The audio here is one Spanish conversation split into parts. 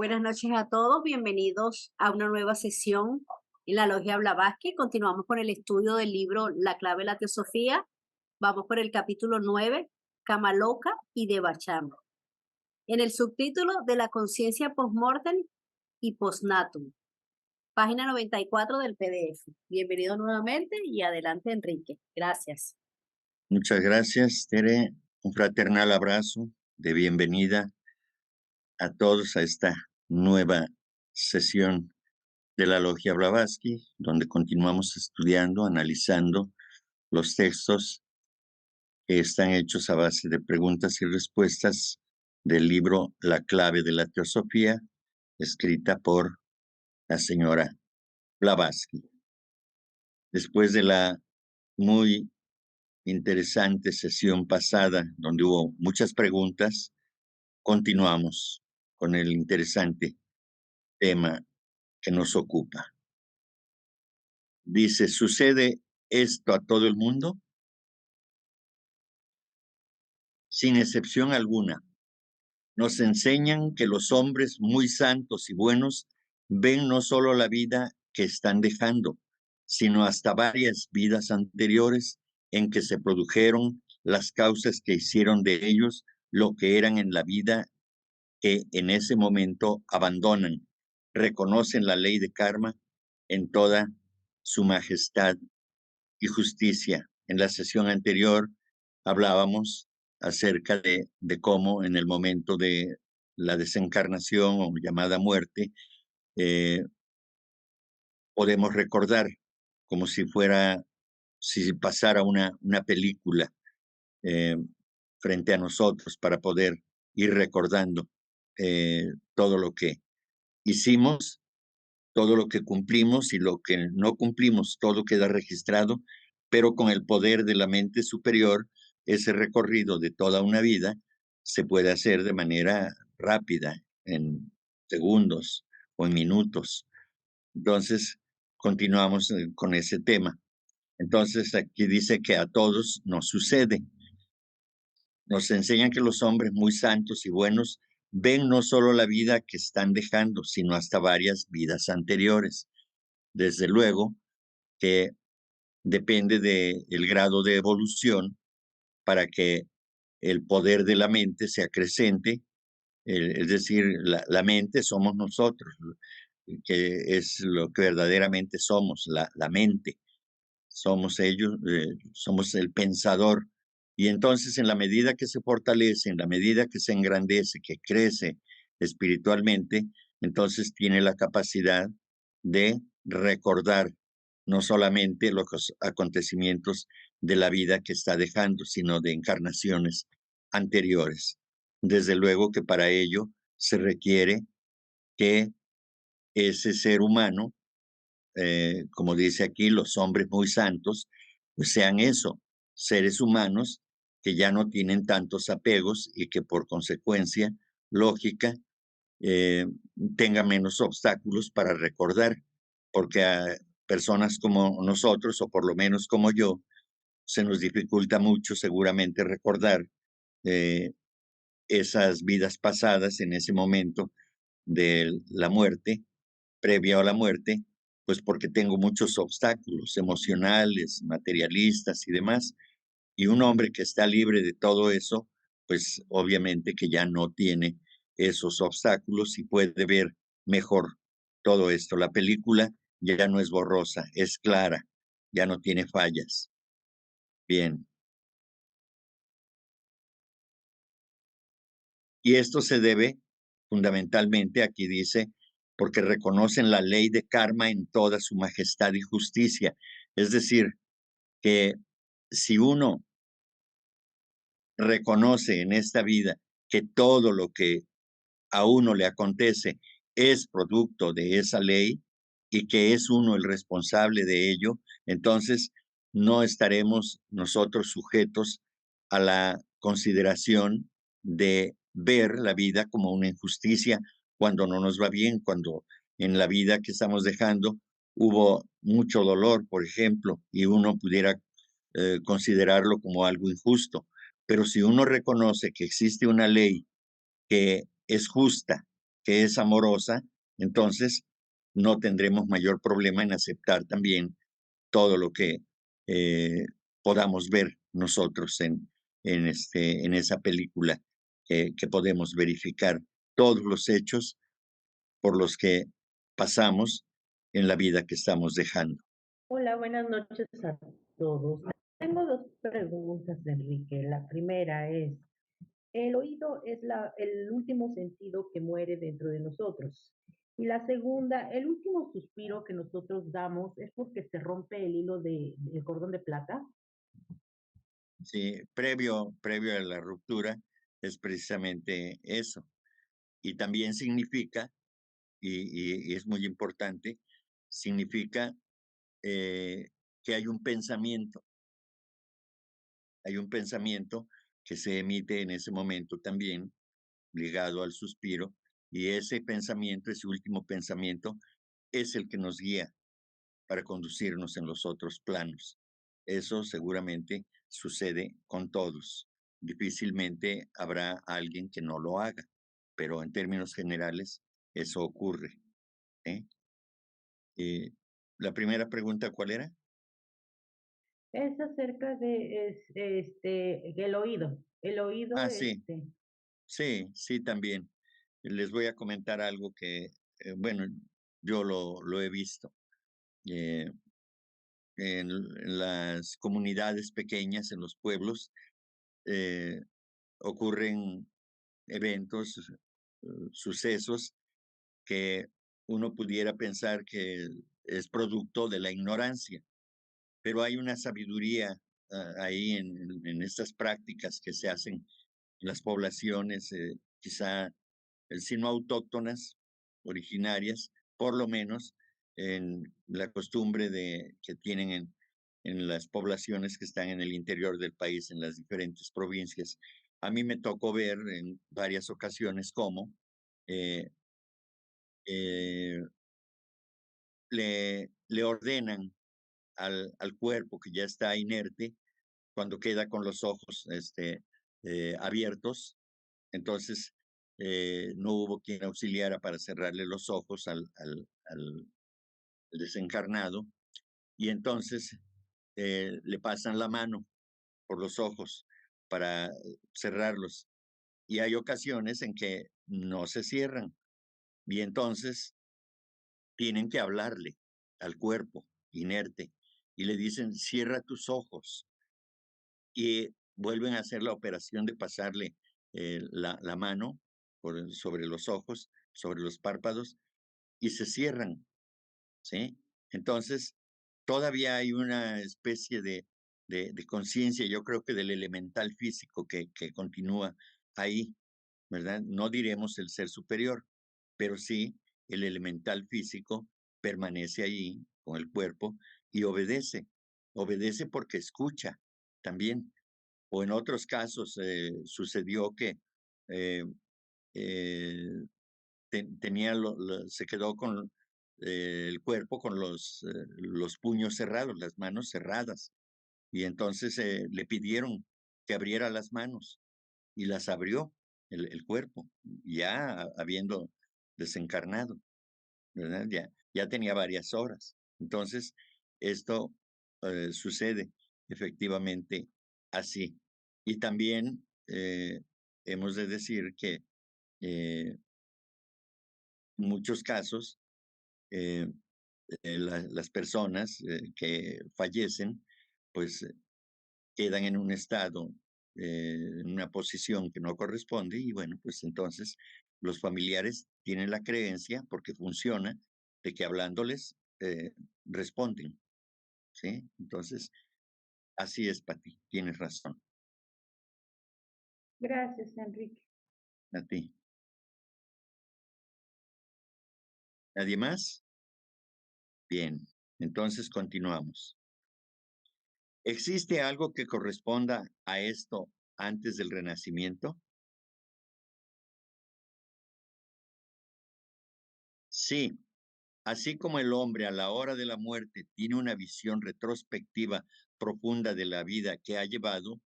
Buenas noches a todos, bienvenidos a una nueva sesión en la Logia Blavatsky. Continuamos con el estudio del libro La clave de la teosofía. Vamos por el capítulo 9, Kamaloka y Devachan. En el subtítulo de la conciencia postmortem y postnatum, página 94 del PDF. Bienvenido nuevamente y adelante, Enrique. Gracias. Muchas gracias, Tere. Un fraternal abrazo de bienvenida a todos a esta nueva sesión de la Logia Blavatsky, donde continuamos estudiando, analizando los textos que están hechos a base de preguntas y respuestas del libro La clave de la teosofía, escrita por la señora Blavatsky. Después de la muy interesante sesión pasada, donde hubo muchas preguntas, continuamos con el interesante tema que nos ocupa. Dice, ¿sucede esto a todo el mundo? Sin excepción alguna. Nos enseñan que los hombres muy santos y buenos ven no solo la vida que están dejando, sino hasta varias vidas anteriores en que se produjeron las causas que hicieron de ellos lo que eran en la vida que en ese momento abandonan, reconocen la ley de karma en toda su majestad y justicia. En la sesión anterior hablábamos acerca de cómo en el momento de la desencarnación o llamada muerte, eh, podemos recordar como si fuera, si pasara una película eh, frente a nosotros para poder ir recordando todo lo que hicimos, todo lo que cumplimos y lo que no cumplimos, todo queda registrado, pero con el poder de la mente superior, ese recorrido de toda una vida se puede hacer de manera rápida, en segundos o en minutos. Entonces, continuamos con ese tema. Entonces, aquí dice que a todos nos sucede. Nos enseñan que los hombres muy santos y buenos ven no solo la vida que están dejando, sino hasta varias vidas anteriores. Desde luego que depende del grado de evolución para que el poder de la mente se acrecente, es decir, la mente somos nosotros, que es lo que verdaderamente somos, la mente. Somos ellos, somos el pensador. Y entonces en la medida que se fortalece, en la medida que se engrandece, que crece espiritualmente, entonces tiene la capacidad de recordar no solamente los acontecimientos de la vida que está dejando, sino de encarnaciones anteriores. Desde luego que para ello se requiere que ese ser humano, como dice aquí, los hombres muy santos, pues sean eso, seres humanos que ya no tienen tantos apegos y que por consecuencia lógica eh, tenga menos obstáculos para recordar, porque a personas como nosotros, o por lo menos como yo, se nos dificulta mucho seguramente recordar eh, esas vidas pasadas en ese momento de la muerte, previa a la muerte, pues porque tengo muchos obstáculos emocionales, materialistas y demás. Y un hombre que está libre de todo eso, pues obviamente que ya no tiene esos obstáculos y puede ver mejor todo esto. La película ya no es borrosa, es clara, ya no tiene fallas. Bien. Y esto se debe fundamentalmente, aquí dice, porque reconocen la ley de karma en toda su majestad y justicia. Es decir, que si uno reconoce en esta vida que todo lo que a uno le acontece es producto de esa ley y que es uno el responsable de ello, entonces no estaremos nosotros sujetos a la consideración de ver la vida como una injusticia cuando no nos va bien, cuando en la vida que estamos dejando hubo mucho dolor, por ejemplo, y uno pudiera considerarlo como algo injusto. Pero si uno reconoce que existe una ley que es justa que es amorosa, entonces no tendremos mayor problema en aceptar también todo lo que eh, podamos ver nosotros en esa película, que podemos verificar todos los hechos por los que pasamos en la vida que estamos dejando. Hola, buenas noches a todos. Tengo dos preguntas, Enrique. La primera es, el oído es el último sentido que muere dentro de nosotros. Y la segunda, el último suspiro que nosotros damos es porque se rompe el hilo del cordón de plata. Sí, previo a la ruptura es precisamente eso. Y también significa, y es muy importante, significa que hay un pensamiento que se emite en ese momento también, ligado al suspiro, y ese pensamiento, ese último pensamiento, es el que nos guía para conducirnos en los otros planos. Eso seguramente sucede con todos. Difícilmente habrá alguien que no lo haga, pero en términos generales eso ocurre. ¿Eh? Eh, la primera pregunta, ¿cuál era? Es acerca de el oído. El oído, Ah, sí, sí, también. Les voy a comentar algo que, bueno, yo lo he visto. eh, en las comunidades pequeñas, en los pueblos, eh, ocurren eventos, sucesos que uno pudiera pensar que es producto de la ignorancia, pero hay una sabiduría ahí en estas prácticas que se hacen en las poblaciones, quizá si no autóctonas, originarias, por lo menos en la costumbre que tienen en las poblaciones que están en el interior del país, en las diferentes provincias. A mí me tocó ver en varias ocasiones cómo eh, eh, le ordenan al cuerpo que ya está inerte cuando queda con los ojos abiertos. Entonces, no hubo quien auxiliara para cerrarle los ojos al desencarnado, y entonces le pasan la mano por los ojos para cerrarlos. Y hay ocasiones en que no se cierran, y entonces tienen que hablarle al cuerpo inerte y le dicen, cierra tus ojos, y vuelven a hacer la operación de pasarle la mano sobre los ojos, sobre los párpados, y se cierran, ¿sí? Entonces, todavía hay una especie de conciencia, yo creo que del elemental físico que continúa ahí, ¿verdad? No diremos el ser superior, pero sí el elemental físico permanece ahí con el cuerpo y obedece. Obedece porque escucha también. O en otros casos sucedió que eh, eh, tenía se quedó con el cuerpo con los puños cerrados, las manos cerradas. Y entonces le pidieron que abriera las manos y las abrió el cuerpo, ya habiendo desencarnado, ¿verdad? Ya tenía varias horas. Entonces, esto sucede efectivamente así. Y también hemos de decir que en muchos casos, eh, las personas que fallecen, pues quedan en un estado, en una posición que no corresponde, y bueno, pues entonces los familiares tienen la creencia, porque funciona, de que hablándoles responden, ¿sí? Entonces, así es, Pati, tienes razón. Gracias, Enrique. A ti. ¿Nadie más? Bien, entonces continuamos. ¿Existe algo que corresponda a esto antes del renacimiento? Sí, así como el hombre a la hora de la muerte tiene una visión retrospectiva profunda de la vida que ha llevado,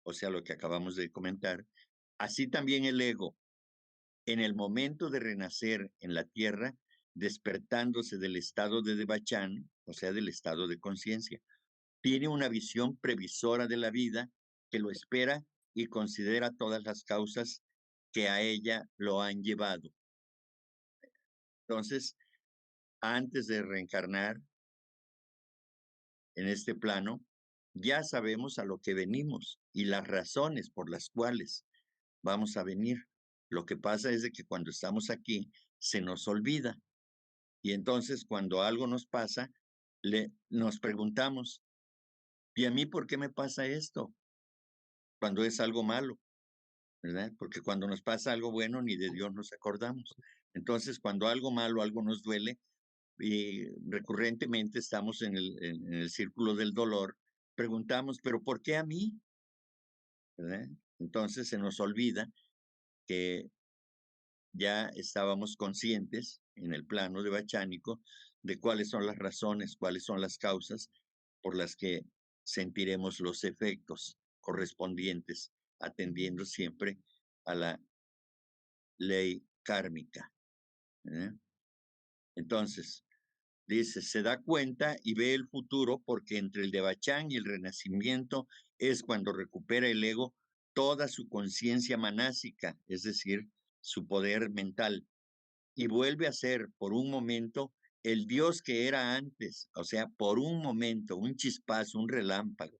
o sea, lo que acabamos de comentar, así también el ego, En el momento de renacer en la tierra, despertándose del estado de Devachan, o sea, del estado de conciencia, tiene una visión previsora de la vida que lo espera y considera todas las causas que a ella lo han llevado. Entonces, antes de reencarnar en este plano, ya sabemos a lo que venimos y las razones por las cuales vamos a venir. Lo que pasa es de que cuando estamos aquí se nos olvida y entonces cuando algo nos pasa, nos preguntamos, ¿y a mí por qué me pasa esto? Cuando es algo malo, ¿verdad? Porque cuando nos pasa algo bueno, ni de Dios nos acordamos. Entonces, cuando algo malo, algo nos duele, y recurrentemente estamos en el círculo del dolor, preguntamos, ¿pero por qué a mí? ¿Verdad? Entonces se nos olvida que ya estábamos conscientes en el plano de Bachánico de cuáles son las razones, cuáles son las causas por las que sentiremos los efectos correspondientes, atendiendo siempre a la ley kármica. ¿Eh? Entonces, dice, se da cuenta y ve el futuro porque entre el Devachan y el renacimiento es cuando recupera el ego toda su conciencia manásica, es decir, su poder mental, y vuelve a ser por un momento el Dios que era antes, o sea, por un momento, un chispazo, un relámpago,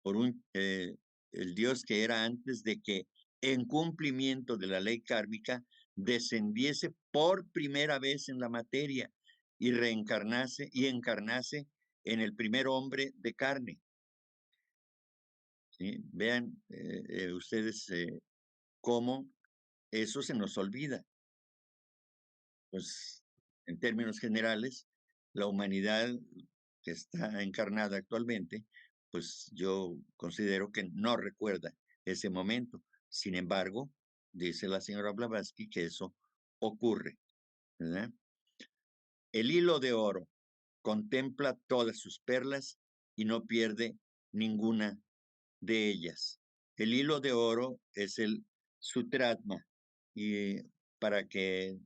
el Dios que era antes de que en cumplimiento de la ley kármica descendiese por primera vez en la materia y reencarnase y encarnase en el primer hombre de carne. ¿Sí? Vean ustedes cómo eso se nos olvida. Pues en términos generales, la humanidad que está encarnada actualmente, pues yo considero que no recuerda ese momento. Sin embargo, dice la señora Blavatsky que eso ocurre, ¿verdad? El hilo de oro contempla todas sus perlas y no pierde ninguna de ellas. El hilo de oro es el Sutratma y para que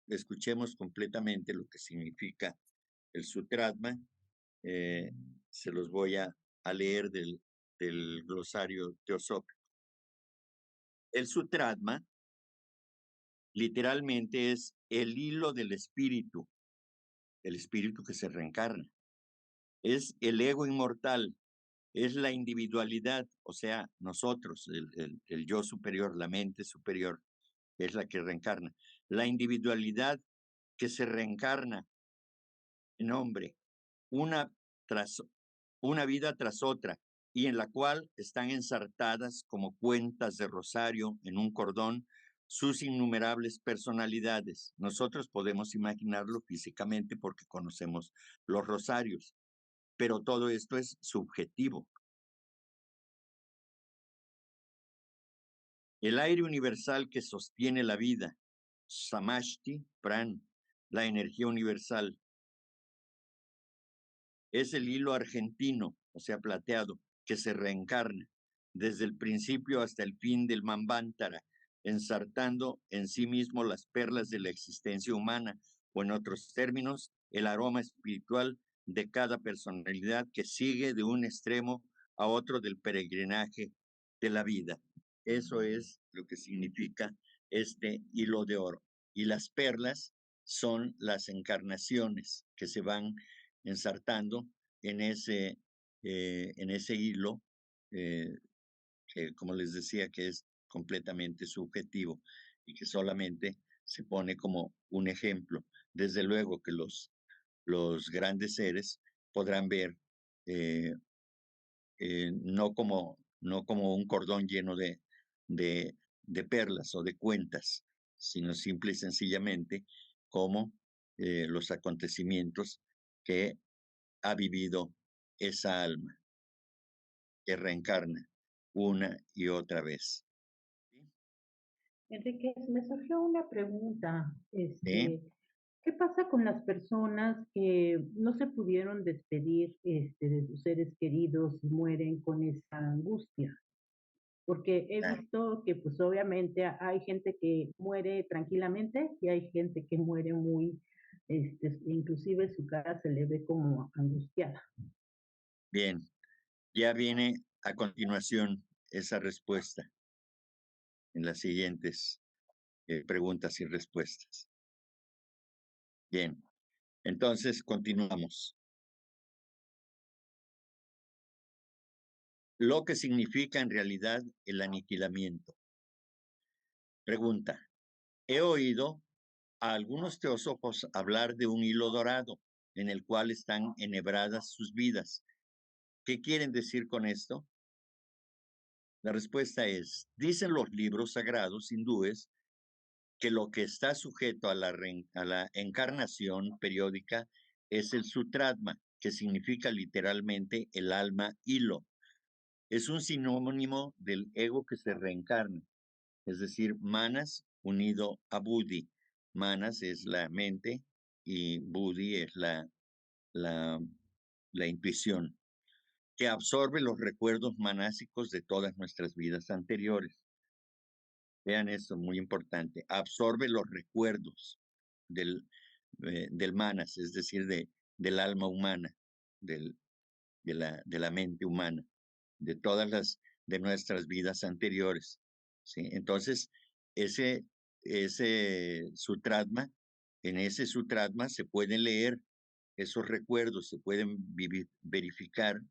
escuchemos completamente lo que significa el Sutratma, se los voy a leer del glosario teosófico. El Sutratma literalmente es el hilo del espíritu, el espíritu que se reencarna. Es el ego inmortal, es la individualidad, o sea, nosotros, el yo superior, la mente superior, es la que reencarna. La individualidad que se reencarna en hombre, una tras una vida tras otra, y en la cual están ensartadas como cuentas de rosario en un cordón sus innumerables personalidades. Nosotros podemos imaginarlo físicamente porque conocemos los rosarios, pero todo esto es subjetivo. El aire universal que sostiene la vida, Samashti Pran, la energía universal, es el hilo argentino, o sea, plateado, que se reencarna desde el principio hasta el fin del Manvantara, ensartando en sí mismo las perlas de la existencia humana, o en otros términos, el aroma espiritual de cada personalidad que sigue de un extremo a otro del peregrinaje de la vida. Eso es lo que significa este hilo de oro. Y las perlas son las encarnaciones que se van ensartando en ese hilo, que como les decía, que es completamente subjetivo y que solamente se pone como un ejemplo. Desde luego que los grandes seres podrán ver eh, no como un cordón lleno de, de perlas o de cuentas, sino simple y sencillamente como los acontecimientos que ha vivido esa alma que reencarna una y otra vez. Enrique, me surgió una pregunta. ¿Sí? ¿Qué pasa con las personas que no se pudieron despedir de sus seres queridos y mueren con esa angustia? porque he ah, visto que pues obviamente hay gente que muere tranquilamente y hay gente que muere muy, inclusive su cara se le ve como angustiada. bien, ya viene a continuación esa respuesta en las siguientes preguntas y respuestas. Bien, entonces continuamos. Lo que significa en realidad el aniquilamiento. Pregunta. He oído a algunos teósofos hablar de un hilo dorado en el cual están enhebradas sus vidas. ¿Qué quieren decir con esto? La respuesta es, dicen los libros sagrados hindúes que lo que está sujeto a la encarnación periódica es el sutratma, que significa literalmente el alma hilo. Es un sinónimo del ego que se reencarna, es decir, manas unido a buddhi. Manas es la mente y buddhi es la, la intuición, que absorbe los recuerdos manásicos de todas nuestras vidas anteriores. Vean esto, muy importante. Absorbe los recuerdos del, del manas, es decir, del alma humana, del, de la mente humana, de todas las de nuestras vidas anteriores. ¿Sí? Entonces, ese, ese sutratma, en ese sutratma se pueden leer esos recuerdos, se pueden verificar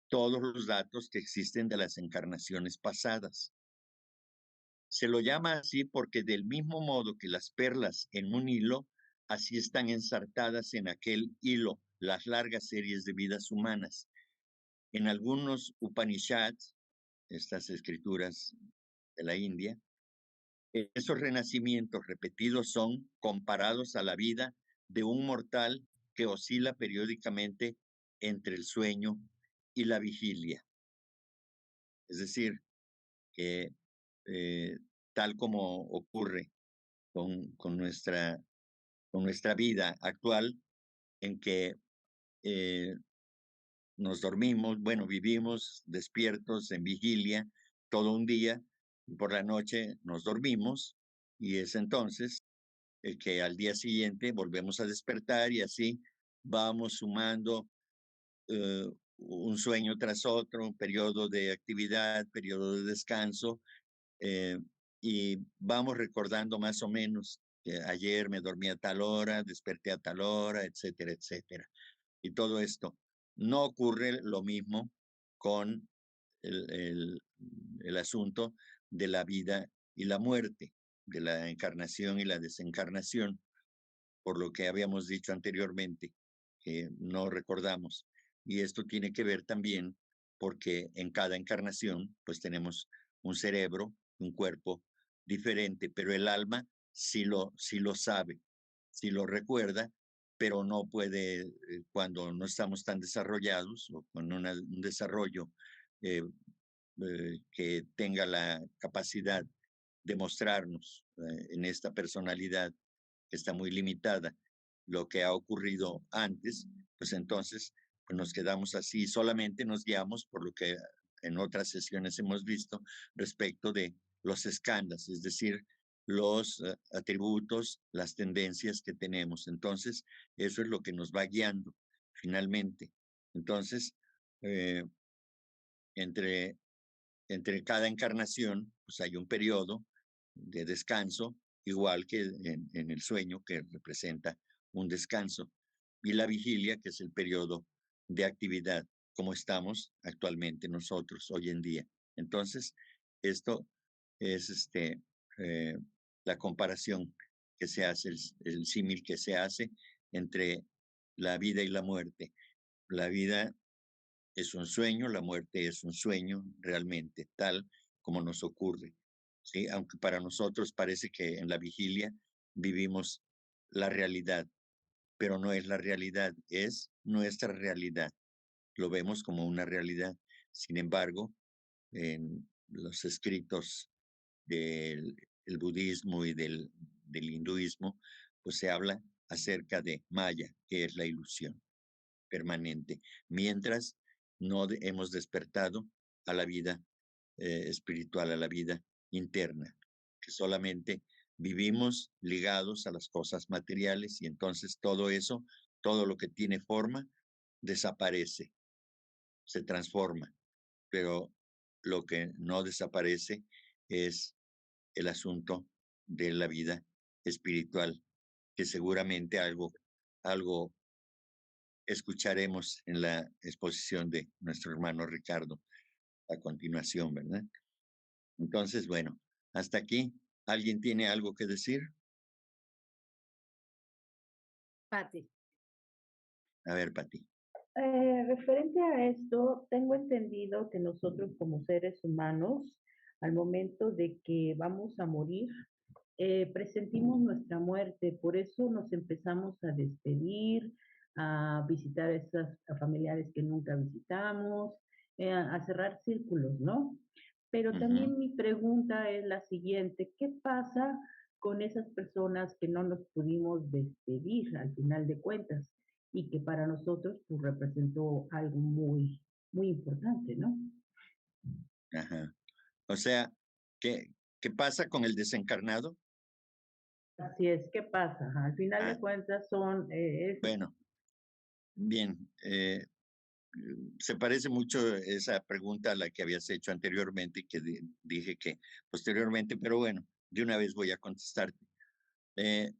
todos los datos que existen de las encarnaciones pasadas. Se lo llama así porque del mismo modo que las perlas en un hilo, así están ensartadas en aquel hilo las largas series de vidas humanas. En algunos Upanishads, estas escrituras de la India, esos renacimientos repetidos son comparados a la vida de un mortal que oscila periódicamente entre el sueño y la vigilia. Es decir, que eh, tal como ocurre con nuestra vida actual, en que eh, nos dormimos, bueno, vivimos despiertos en vigilia todo un día y por la noche nos dormimos y es entonces el que al día siguiente volvemos a despertar y así vamos sumando un sueño tras otro, un periodo de actividad, periodo de descanso, eh, y vamos recordando más o menos que ayer me dormí a tal hora, desperté a tal hora, etcétera, etcétera. Y todo esto. No ocurre lo mismo con el, el, el asunto de la vida y la muerte, de la encarnación y la desencarnación, por lo que habíamos dicho anteriormente, que no recordamos. Y esto tiene que ver también porque en cada encarnación, pues tenemos un cerebro, un cuerpo diferente, pero el alma sí lo sabe, sí lo recuerda, pero no puede, cuando no estamos tan desarrollados o con un desarrollo eh, que tenga la capacidad de mostrarnos en esta personalidad que está muy limitada lo que ha ocurrido antes, pues entonces pues nos quedamos así, solamente nos guiamos por lo que en otras sesiones hemos visto respecto de los escándalos, es decir, los atributos, las tendencias que tenemos. Entonces, eso es lo que nos va guiando finalmente. Entonces, eh, entre entre cada encarnación, pues hay un periodo de descanso, igual que en el sueño, que representa un descanso, y la vigilia, que es el periodo de actividad, como estamos actualmente nosotros hoy en día. Entonces, esto es eh, la comparación que se hace, el símil que se hace entre la vida y la muerte. La vida es un sueño, la muerte es un sueño realmente, tal como nos ocurre. ¿Sí? Aunque para nosotros parece que en la vigilia vivimos la realidad, pero no es la realidad, es nuestra realidad. Lo vemos como una realidad. Sin embargo, en los escritos del el budismo y del hinduismo, pues se habla acerca de Maya, que es la ilusión permanente, mientras no hemos despertado a la vida espiritual, a la vida interna, que solamente vivimos ligados a las cosas materiales y entonces todo eso, todo lo que tiene forma, desaparece, se transforma, pero lo que no desaparece es el asunto de la vida espiritual, que seguramente algo escucharemos en la exposición de nuestro hermano Ricardo a continuación, ¿verdad? Entonces, bueno, hasta aquí. ¿Alguien tiene algo que decir? Pati. A ver, Pati. Referente a esto, tengo entendido que nosotros como seres humanos, al momento de que vamos a morir, presentimos nuestra muerte, por eso nos empezamos a despedir, a visitar a familiares que nunca visitamos, a cerrar círculos, ¿no? Pero Ujú. también mi pregunta es la siguiente, ¿qué pasa con esas personas que no nos pudimos despedir al final de cuentas y que para nosotros pues, representó algo muy, muy importante, ¿no? Ajá. O sea, ¿qué pasa con el desencarnado? Así es, ¿qué pasa? Al final Ah, de cuentas son, bueno, bien. Se parece mucho esa pregunta a la que habías hecho anteriormente y que dije que posteriormente, pero bueno, de una vez voy a contestarte. Eh,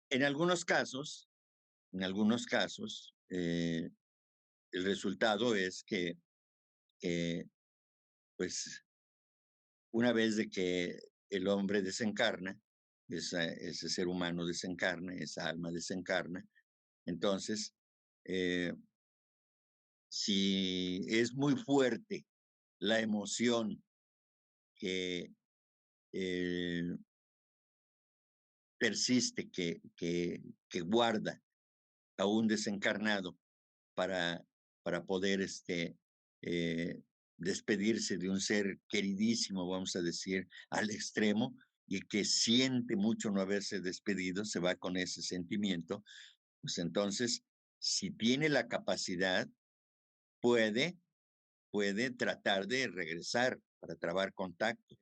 en algunos casos, en algunos casos, el resultado es que, eh, pues, una vez de que el hombre desencarna, ese ser humano desencarna, esa alma desencarna, entonces, eh, si es muy fuerte la emoción que eh, persiste, que guarda a un desencarnado para, para poder eh, despedirse de un ser queridísimo, vamos a decir, al extremo, y que siente mucho no haberse despedido, se va con ese sentimiento, pues entonces, si tiene la capacidad, puede, puede tratar de regresar para trabar contacto.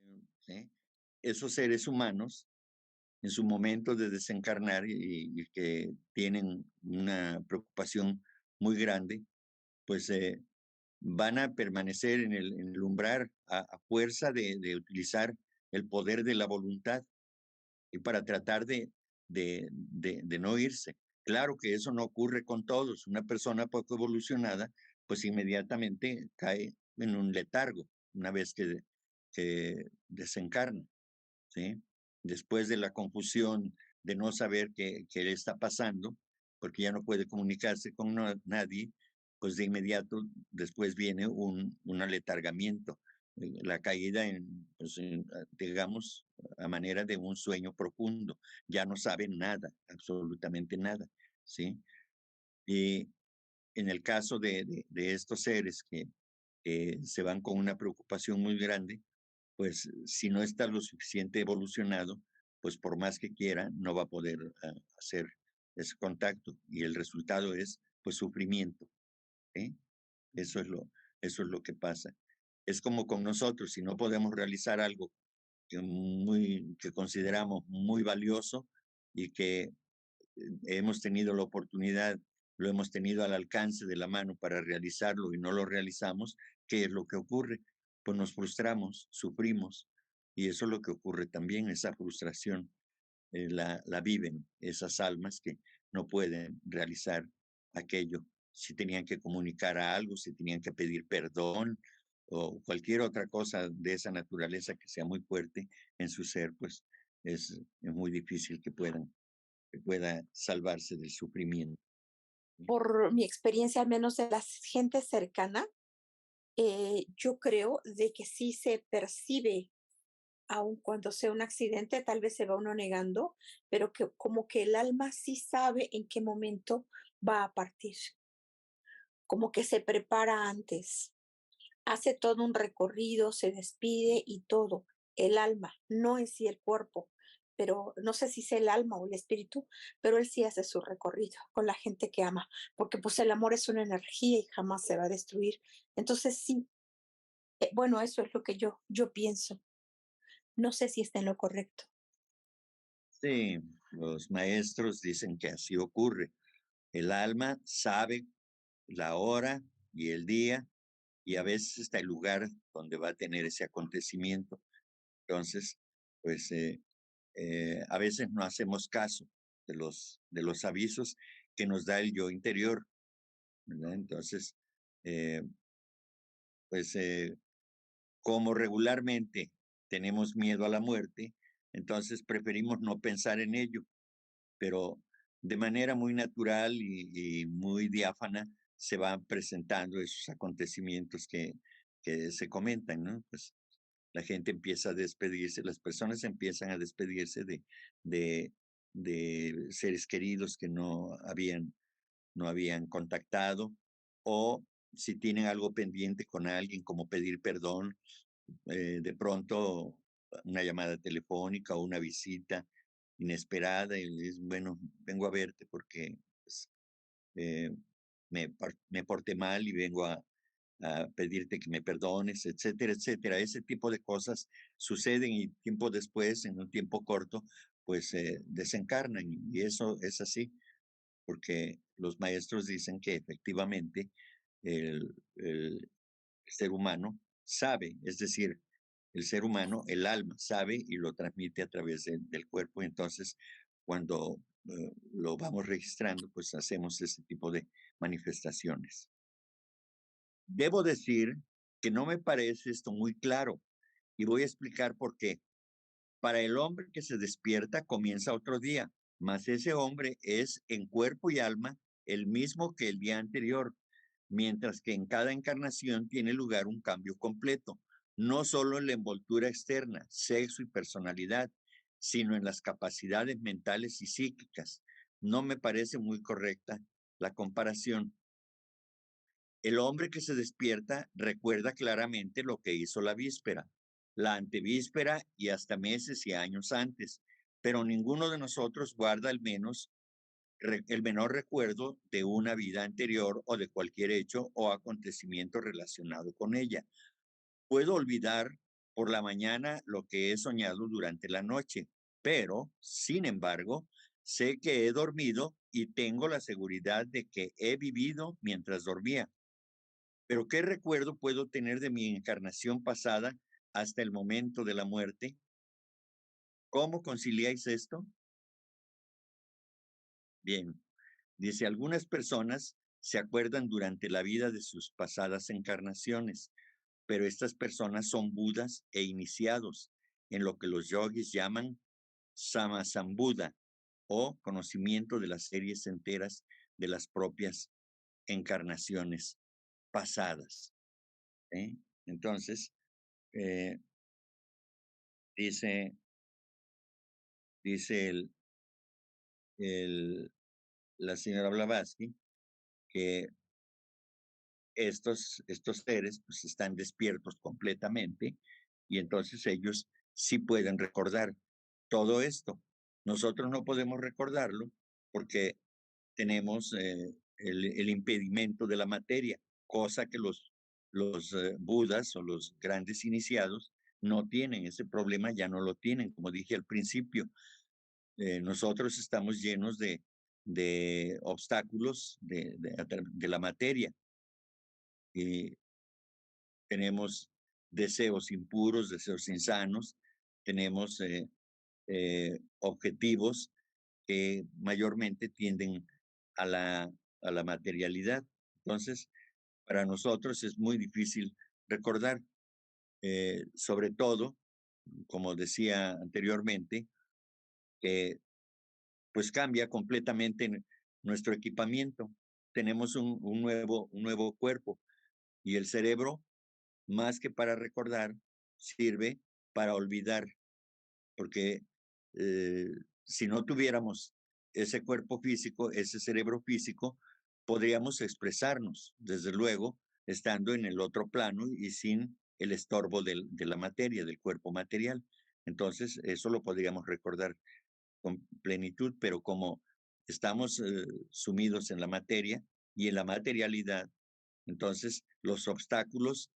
¿Sí? Esos seres humanos en su momento de desencarnar y que tienen una preocupación muy grande, pues van a permanecer en el umbral a fuerza de utilizar el poder de la voluntad y para tratar de no irse. Claro que eso no ocurre con todos. Una persona poco evolucionada, pues inmediatamente cae en un letargo una vez que desencarna. ¿Sí? Después de la confusión de no saber qué le está pasando, porque ya no puede comunicarse con nadie, pues de inmediato después viene un aletargamiento, la caída pues, digamos, a manera de un sueño profundo. Ya no sabe nada, absolutamente nada, ¿sí? Y en el caso de estos seres que se van con una preocupación muy grande, pues si no está lo suficiente evolucionado, pues por más que quiera, no va a poder hacer ese contacto y el resultado es pues sufrimiento. ¿Sí? Eso es eso es lo que pasa. Es como con nosotros, si no podemos realizar algo que consideramos muy valioso y que hemos tenido la oportunidad, lo hemos tenido al alcance de la mano para realizarlo y no lo realizamos, ¿qué es lo que ocurre? Pues nos frustramos, sufrimos y eso es lo que ocurre también, esa frustración la viven esas almas que no pueden realizar aquello. Si tenían que comunicar algo, si tenían que pedir perdón o cualquier otra cosa de esa naturaleza que sea muy fuerte en su ser, pues es muy difícil que pueda salvarse del sufrimiento. Por mi experiencia, al menos de la gente cercana, yo creo de que sí se percibe, aun cuando sea un accidente, tal vez se va uno negando, pero que como que el alma sí sabe en qué momento va a partir, como que se prepara antes, hace todo un recorrido, se despide y todo. El alma, no en sí el cuerpo, pero no sé si es el alma o el espíritu, pero él sí hace su recorrido con la gente que ama, porque pues el amor es una energía y jamás se va a destruir. Entonces sí, Bueno, eso es lo que yo pienso. No sé si está en lo correcto. Sí, los maestros dicen que así ocurre. El alma sabe la hora y el día y a veces hasta el lugar donde va a tener ese acontecimiento. Entonces, pues a veces no hacemos caso de los avisos que nos da el yo interior, ¿verdad? Entonces, eh, pues como regularmente tenemos miedo a la muerte, entonces preferimos no pensar en ello, pero de manera muy natural y muy diáfana se van presentando esos acontecimientos que se comentan, ¿no? Pues la gente empieza a despedirse, las personas empiezan a despedirse de, de seres queridos que no habían contactado, o si tienen algo pendiente con alguien, como pedir perdón, de pronto una llamada telefónica o una visita inesperada y le dices, bueno, vengo a verte porque pues, eh, me porté mal y vengo a pedirte que me perdones, etcétera, etcétera. Ese tipo de cosas suceden y tiempo después, en un tiempo corto, pues desencarnan y eso es así, porque los maestros dicen que efectivamente el ser humano sabe, es decir, el ser humano, el alma sabe y lo transmite a través del cuerpo. Entonces, cuando lo vamos registrando, pues hacemos ese tipo de manifestaciones. Debo decir que no me parece esto muy claro y voy a explicar por qué. Para el hombre que se despierta comienza otro día, mas ese hombre es en cuerpo y alma el mismo que el día anterior, mientras que en cada encarnación tiene lugar un cambio completo, no solo en la envoltura externa, sexo y personalidad, sino en las capacidades mentales y psíquicas. No me parece muy correcta la comparación. El hombre que se despierta recuerda claramente lo que hizo la víspera, la antevíspera y hasta meses y años antes, pero ninguno de nosotros guarda el menor recuerdo de una vida anterior o de cualquier hecho o acontecimiento relacionado con ella. Puedo olvidar por la mañana lo que he soñado durante la noche, pero, sin embargo, sé que he dormido y tengo la seguridad de que he vivido mientras dormía. Pero ¿qué recuerdo puedo tener de mi encarnación pasada hasta el momento de la muerte? ¿Cómo conciliáis esto? Bien, dice, algunas personas se acuerdan durante la vida de sus pasadas encarnaciones, pero estas personas son budas e iniciados en lo que los yogis llaman samasambuddha o conocimiento de las series enteras de las propias encarnaciones pasadas. ¿Eh? Entonces, eh, dice, dice el- la señora Blavatsky que estos seres pues, están despiertos completamente y entonces ellos sí pueden recordar todo esto. Nosotros no podemos recordarlo porque tenemos el impedimento de la materia, cosa que los budas o los grandes iniciados no tienen ese problema, ya no lo tienen, como dije al principio. Nosotros estamos llenos de obstáculos de la materia y tenemos deseos impuros, deseos insanos, tenemos objetivos que mayormente tienden a a la materialidad. Entonces, para nosotros es muy difícil recordar, sobre todo, como decía anteriormente, que pues cambia completamente nuestro equipamiento. Tenemos un nuevo cuerpo y el cerebro, más que para recordar, sirve para olvidar, porque eh, si no tuviéramos ese cuerpo físico, ese cerebro físico, podríamos expresarnos, desde luego, estando en el otro plano y sin el estorbo de la materia, del cuerpo material. Entonces, eso lo podríamos recordar con plenitud, pero como estamos sumidos en la materia y en la materialidad, entonces los obstáculos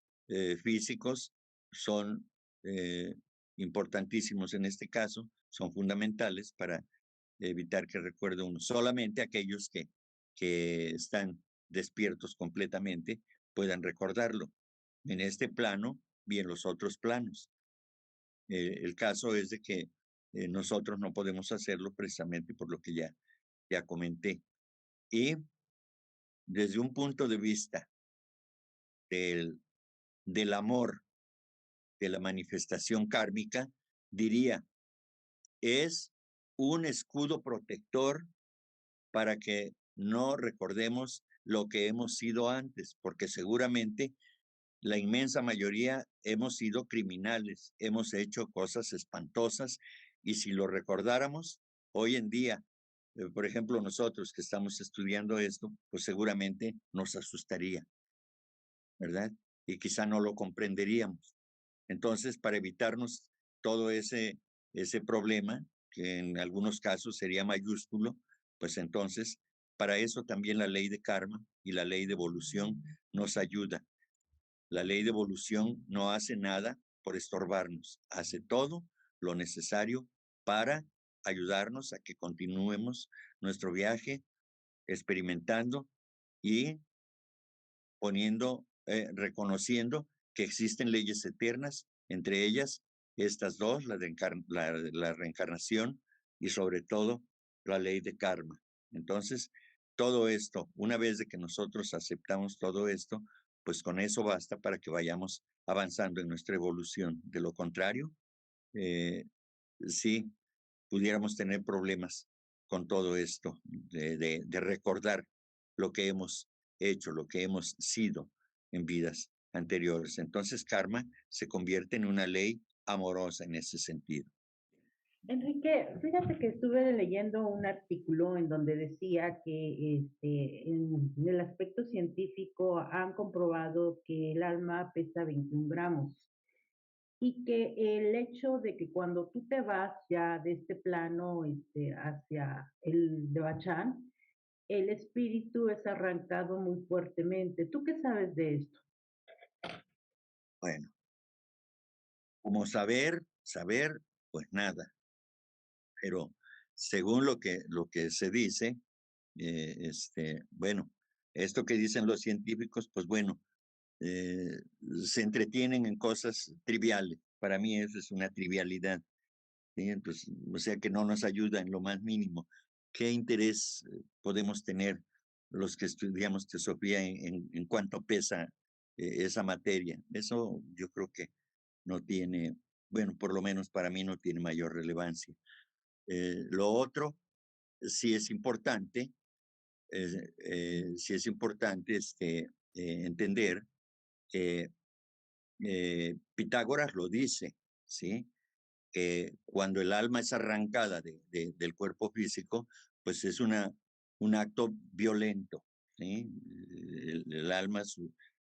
físicos son importantísimos en este caso, son fundamentales para evitar que recuerde uno. Solamente aquellos que están despiertos completamente puedan recordarlo en este plano y en los otros planos. El caso es de que nosotros no podemos hacerlo precisamente por lo que ya comenté. Y desde un punto de vista del amor, de la manifestación kármica, diría, es un escudo protector para que no recordemos lo que hemos sido antes, porque seguramente la inmensa mayoría hemos sido criminales, hemos hecho cosas espantosas y si lo recordáramos hoy en día, por ejemplo, nosotros que estamos estudiando esto, pues seguramente nos asustaría, ¿verdad? Y quizá no lo comprenderíamos. Entonces, para evitarnos todo ese problema, que en algunos casos sería mayúsculo, pues entonces, para eso también la ley de karma y la ley de evolución nos ayuda. La ley de evolución no hace nada por estorbarnos, hace todo lo necesario para ayudarnos a que continuemos nuestro viaje experimentando y reconociendo que existen leyes eternas, entre ellas estas dos, la reencarnación y sobre todo la ley de karma. Entonces, todo esto, una vez de que nosotros aceptamos todo esto, pues con eso basta para que vayamos avanzando en nuestra evolución. De lo contrario, sí, pudiéramos tener problemas con todo esto, de recordar lo que hemos hecho, lo que hemos sido en vidas anteriores. Entonces, karma se convierte en una ley amorosa en ese sentido. Enrique, fíjate que estuve leyendo un artículo en donde decía que en el aspecto científico han comprobado que el alma pesa 21 gramos y que el hecho de que cuando tú te vas ya de este plano hacia el de Bachán, el espíritu es arrancado muy fuertemente. ¿Tú qué sabes de esto? Bueno, como saber, pues nada, pero según lo que se dice, bueno, esto que dicen los científicos, pues bueno, eh, se entretienen en cosas triviales. Para mí eso es una trivialidad. ¿Sí? Entonces, o sea que no nos ayuda en lo más mínimo. ¿Qué interés podemos tener los que estudiamos teosofía en cuánto pesa esa materia? Eso yo creo que no tiene, bueno, por lo menos para mí no tiene mayor relevancia. Lo otro sí es importante, sí es importante entender que Pitágoras lo dice, ¿sí? Cuando el alma es arrancada del cuerpo físico, pues es un acto violento, ¿sí? El alma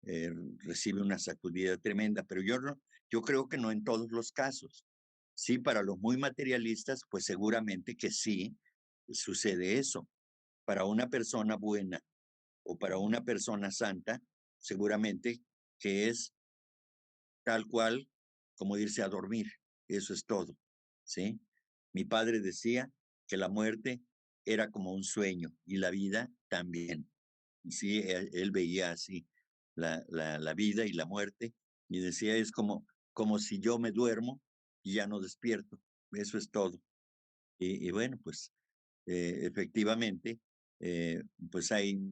eh, recibe una sacudida tremenda, pero yo creo que no en todos los casos. Sí, para los muy materialistas, pues seguramente que sí sucede eso. Para una persona buena o para una persona santa, seguramente que es tal cual como irse a dormir. Eso es todo, ¿sí? Mi padre decía que la muerte era como un sueño y la vida también. Sí, él veía así la vida y la muerte y decía, es como si yo me duermo y ya no despierto. Eso es todo. Y bueno, pues efectivamente, pues hay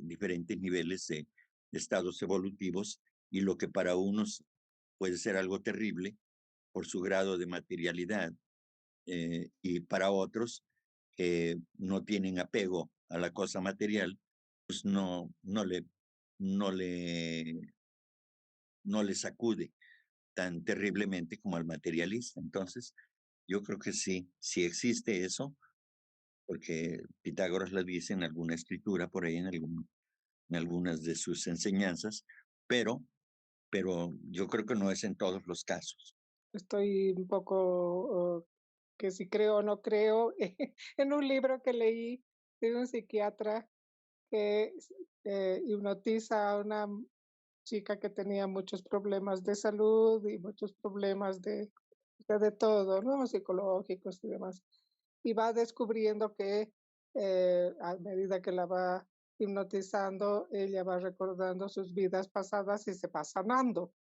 diferentes niveles de estados evolutivos y lo que para unos puede ser algo terrible por su grado de materialidad y para otros que no tienen apego a la cosa material, pues no le, no le sacude tan terriblemente como al materialista. Entonces, yo creo que sí existe eso, porque Pitágoras lo dice en alguna escritura por ahí, en algunas de sus enseñanzas, pero, pero yo creo que no es en todos los casos. Estoy un poco que si creo o no creo en un libro que leí de un psiquiatra que hipnotiza a una chica que tenía muchos problemas de salud y muchos problemas de todo, ¿no? Psicológicos y demás. Y va descubriendo que a medida que la va hipnotizando, ella va recordando sus vidas pasadas y se va sanando.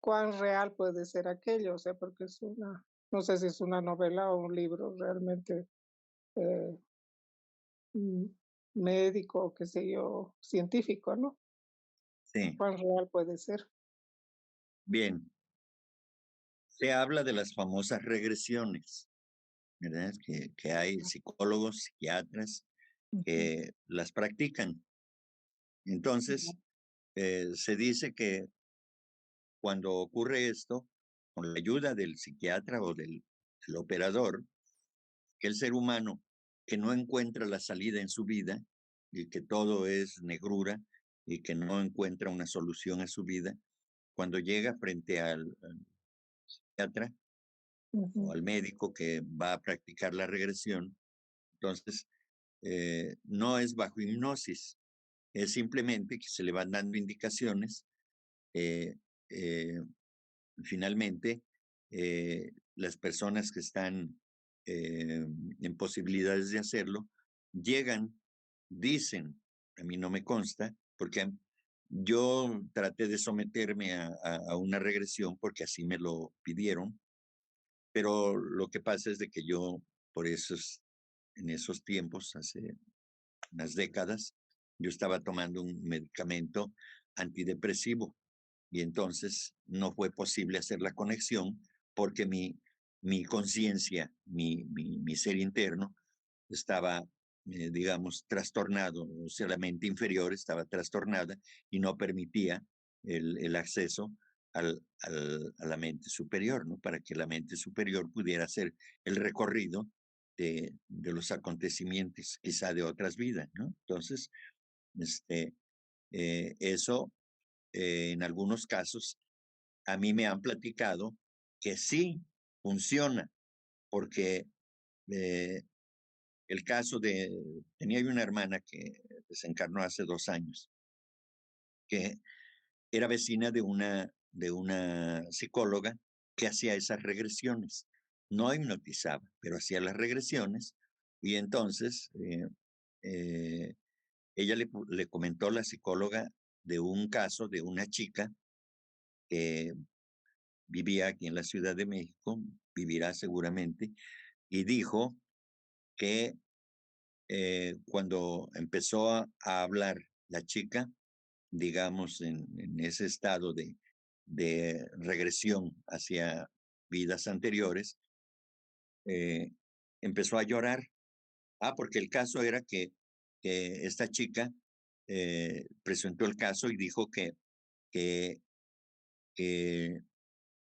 ¿Cuán real puede ser aquello? O sea, porque es no sé si es una novela o un libro realmente eh, mm, médico, o qué sé yo, científico, ¿no? Sí, ¿Cuán real puede ser? bien. Se habla de las famosas regresiones, ¿verdad? Que hay psicólogos, psiquiatras Ujú, que las practican. ujú, Entonces, se dice que cuando ocurre esto, con la ayuda del psiquiatra o del operador, que el ser humano que no encuentra la salida en su vida y que todo es negrura y que no encuentra una solución a su vida, cuando llega frente al psiquiatra o ujú, al médico que va a practicar la regresión, entonces no es bajo hipnosis, es simplemente que se le van dando indicaciones. eh, eh, Finalmente, las personas que están en posibilidades de hacerlo llegan, dicen, a mí no me consta, porque yo traté de someterme a una regresión porque así me lo pidieron, pero lo que pasa es de que yo, por esos, en esos tiempos, hace unas décadas, yo estaba tomando un medicamento antidepresivo y entonces no fue posible hacer la conexión porque mi conciencia, mi ser interno estaba, digamos, trastornado, o sea, la mente inferior estaba trastornada y no permitía el acceso a la mente superior, ¿no? Para que la mente superior pudiera hacer el recorrido de los acontecimientos, quizá de otras vidas, ¿no? Entonces, este, eso en algunos casos a mí me han platicado que sí funciona, porque eh, el caso tenía yo una hermana que desencarnó hace 2 años, que era vecina de una psicóloga que hacía esas regresiones. No hipnotizaba, pero hacía las regresiones y entonces eh, ella le comentó a la psicóloga de un caso de una chica que vivía aquí en la Ciudad de México, vivirá seguramente, y dijo que cuando empezó a hablar la chica, digamos, en ese estado de regresión hacia vidas anteriores, eh, empezó a llorar. Porque el caso era que esta chica presentó el caso y dijo que, que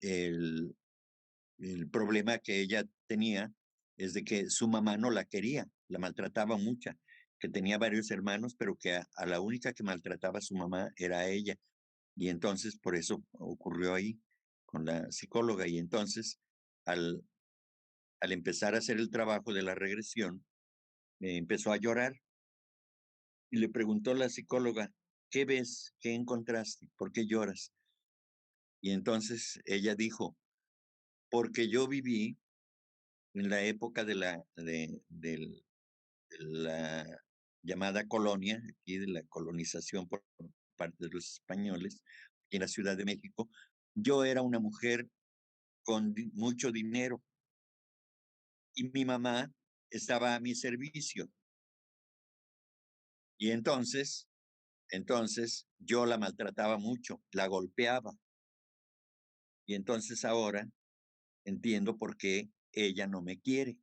el, el problema que ella tenía es de que su mamá no la quería, la maltrataba mucho, que tenía varios hermanos, pero que a la única que maltrataba a su mamá era a ella. Y entonces por eso ocurrió ahí con la psicóloga. Y entonces al, al empezar a hacer el trabajo de la regresión, empezó a llorar y le preguntó a la psicóloga, ¿qué ves? ¿Qué encontraste? ¿Por qué lloras? Y entonces ella dijo, porque yo viví en la época de la llamada colonia, aquí de la colonización por parte de los españoles, aquí en la Ciudad de México, yo era una mujer con mucho dinero y mi mamá estaba a mi servicio. Y entonces yo la maltrataba mucho, la golpeaba. Y entonces ahora entiendo por qué ella no me quiere,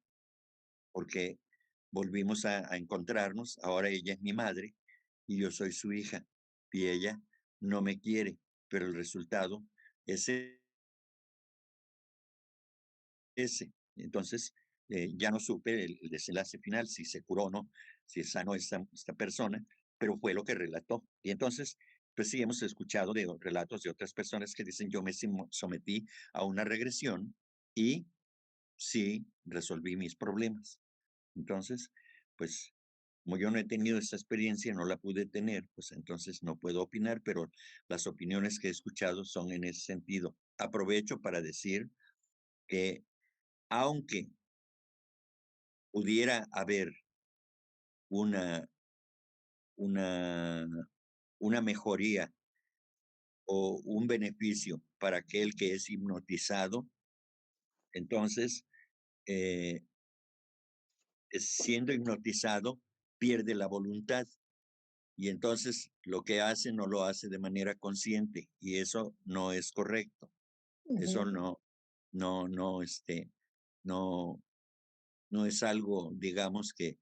porque volvimos a encontrarnos, ahora ella es mi madre y yo soy su hija, y ella no me quiere, pero el resultado es ese. Entonces, ya no supe el desenlace final, si se curó o no, si sanó esta persona, pero fue lo que relató. Y entonces, pues sí, hemos escuchado de relatos de otras personas que dicen, yo me sometí a una regresión y sí resolví mis problemas. Entonces, pues Como yo no he tenido esa experiencia, no la pude tener, pues entonces no puedo opinar, pero las opiniones que he escuchado son en ese sentido. Aprovecho para decir que aunque pudiera haber una, una, una mejoría o un beneficio para aquel que es hipnotizado, entonces, eh, siendo hipnotizado, pierde la voluntad y entonces lo que hace no lo hace de manera consciente y eso no es correcto. Eso Ujú. no, no, no es algo, digamos, que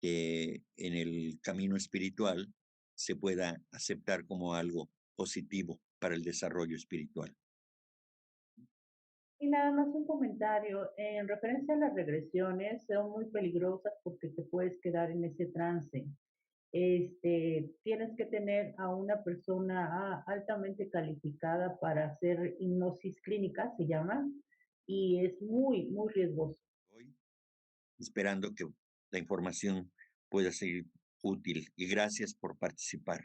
en el camino espiritual se pueda aceptar como algo positivo para el desarrollo espiritual. Y nada más un comentario. En referencia a las regresiones, son muy peligrosas porque te puedes quedar en ese trance. Tienes que tener a una persona altamente calificada para hacer hipnosis clínica, se llama, y es muy, muy riesgoso. Hoy, esperando que la información pueda ser útil y gracias por participar.